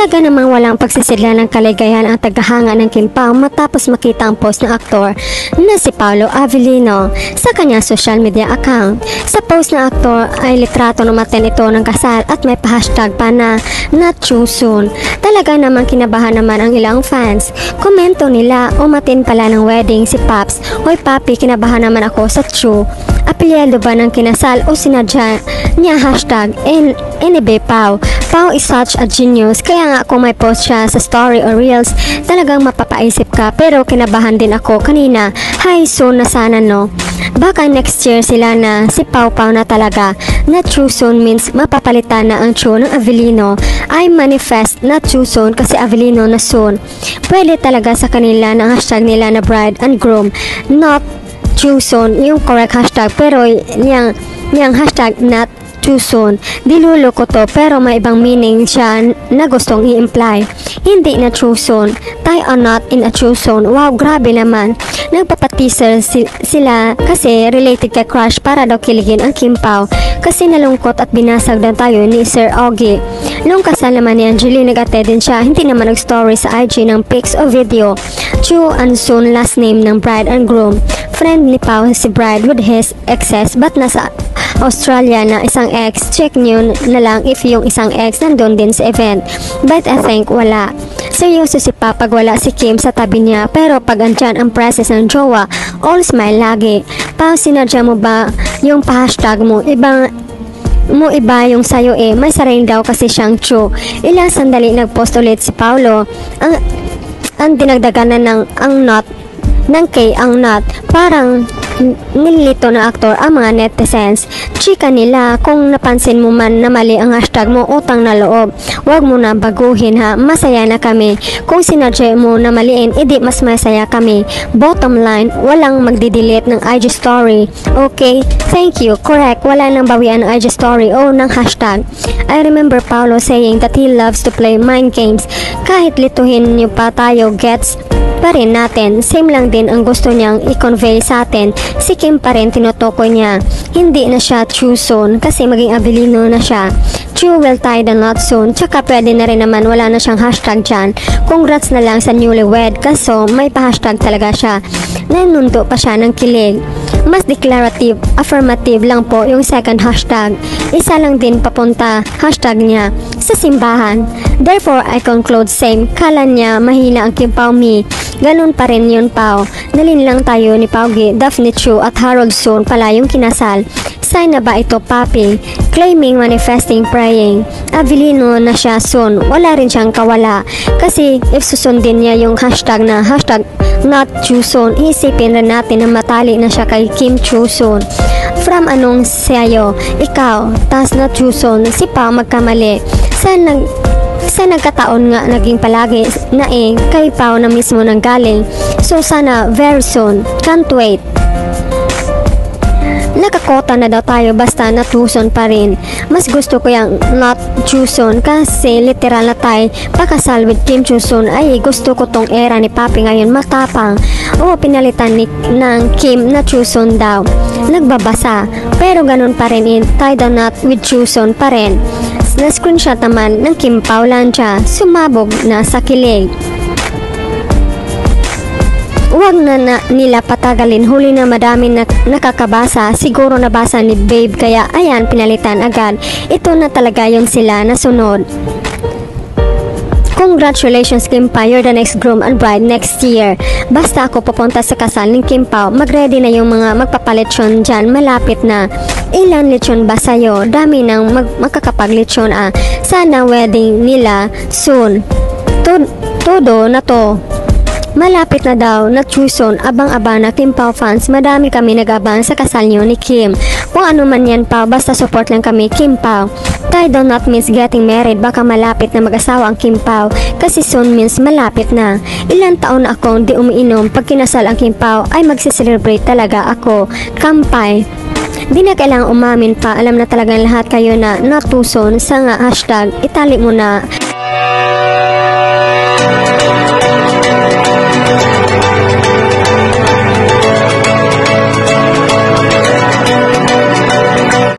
Talaga namang walang pagsisidla ng kaligayahan ang tagahanga ng Kim Pao matapos makita ang post ng aktor na si Paolo Avellino sa kanyang social media account. Sa post ng aktor ay litrato naman ito ng kasal at may pa-hashtag pa na not too soon. Talaga namang kinabahan naman ang ilang fans. Komento nila, umatin pala ng wedding si Paps. Hoy papi, kinabahan naman ako sa true. Apelyado ba ng kinasal o sinadya niya hashtag NB Pao. Pao is such a genius. Kaya nga kung may post siya sa story or reels, talagang mapapaisip ka. Pero kinabahan din ako kanina. Hi, soon na sana no. Baka next year sila na si Pao Pao na talaga. Not too soon means mapapalitan na ang true ng Avellino. I manifest not too soon kasi Avellino na soon. Pwede talaga sa kanila ng hashtag nila na bride and groom. Not too soon yung correct hashtag, pero yung hashtag not too soon, dilulo ko to pero may ibang meaning siya na gustong i-imply. Hindi na true soon, tie or not in a true soon. Wow, grabe naman. Nagpapateaser sila kasi related kay Crush para daw kiligin ang Kim Pao kasi nalungkot at binasag daw tayo ni Sir Ogie. Nung kasal naman ni Angeline, nag-attend din siya, hindi naman nag-story sa IG ng pics o video. True and soon last name ng bride and groom. Friend ni Pao si bride with his exes but nasa Australia na isang ex. Check nyo na lang if yung isang ex nandun din sa event. But I think wala. Seryoso si Pa pag wala si Kim sa tabi niya, pero pag andyan ang presence ng jowa, all smile lagi. Pa, sinadya mo ba yung pa-hashtag mo? Iba yung sayo may sarili daw kasi siyang true. Ilang sandali nagpost ulit si Paolo. Ang dinagdagan na ng ang not ng K ang not. Parang nililito na aktor ang mga netizens. Chika nila, kung napansin mo man na mali ang hashtag mo, utang na loob. Huwag mo na baguhin ha, masaya na kami. Kung sinadya mo na maliin, edi mas masaya kami. Bottom line, walang magdidelete ng IG story. Okay, thank you, correct, wala nang bawian ng IG story o ng hashtag. I remember Paolo saying that he loves to play mind games. Kahit lituhin niyo pa tayo, gets pa rin natin. Same lang din ang gusto niyang i-convey sa atin. Si Kim pa rin tinutukoy niya. Hindi na siya true soon kasi maging Avellino na siya. True will tie the knot soon. Tsaka pwede na rin naman wala na siyang hashtag dyan. Congrats na lang sa newlywed kaso may pa-hashtag talaga siya. Nanundo pa siya ng kilig. Mas declarative, affirmative lang po yung second hashtag. Isa lang din papunta hashtag niya sa simbahan. Therefore, I conclude same. Kala niya mahina ang Kim Pao me. Ganun pa rin yun Pao. Nalin lang tayo ni Paugie, Daphne Chu at Harold Soon pala yung kinasal. Sign na ba ito papi? Claiming, manifesting, praying. Avellino na siya soon. Wala rin siyang kawala. Kasi if susundin niya yung hashtag na hashtag not too soon, isipin rin natin na matali na siya kay Kim Too Soon. From anong sayo? Ikaw, tas not too soon, si Pao magkamali. Sa nagkataon nga naging palagi na kay Pao na mismo nang galing. So sana very soon. Can't wait. Nakakota na daw tayo basta natuson pa rin. Mas gusto ko yung not Chuson kasi literal na tayo pakasal with Kim Chuson. Ay gusto ko tong era ni Papi ngayon matapang. O pinalitan ng Kim na Chuson daw. Nagbabasa pero ganun pa rin tie the knot with Chuson pa rin. Na screenshot naman ng Kim Pao Lancia, sumabog na sa kilig. Huwag na nila patagalin, huli na madami na nakakabasa, siguro nabasa ni Babe kaya ayan pinalitan agad. Ito na talaga yung sila na sunod. Congratulations Kim Pao, you're the next groom and bride next year. Basta ako pupunta sa kasal ng Kim Pao, mag-ready na yung mga magpapalitsyon dyan, malapit na. Ilan lechon ba sa'yo? Dami nang magkakapag-lechon Sana wedding nila soon. Todo na to. Malapit na daw na Chuson, abang-abang na Kim Pao fans, madami kami nag-abang sa kasal niyo ni Kim. Kung ano man yan Pao, basta support lang kami Kim Pao. Tie do not miss getting married, baka malapit na mag-asawa ang Kim Pao, kasi soon means malapit na. Ilang taon na akong di umiinom, pag kinasal ang Kim Pao ay magsiselebrate talaga ako. Kampay. Di na kailangang umamin pa, alam na talagang lahat kayo na natuson sa nga hashtag, itali mo na.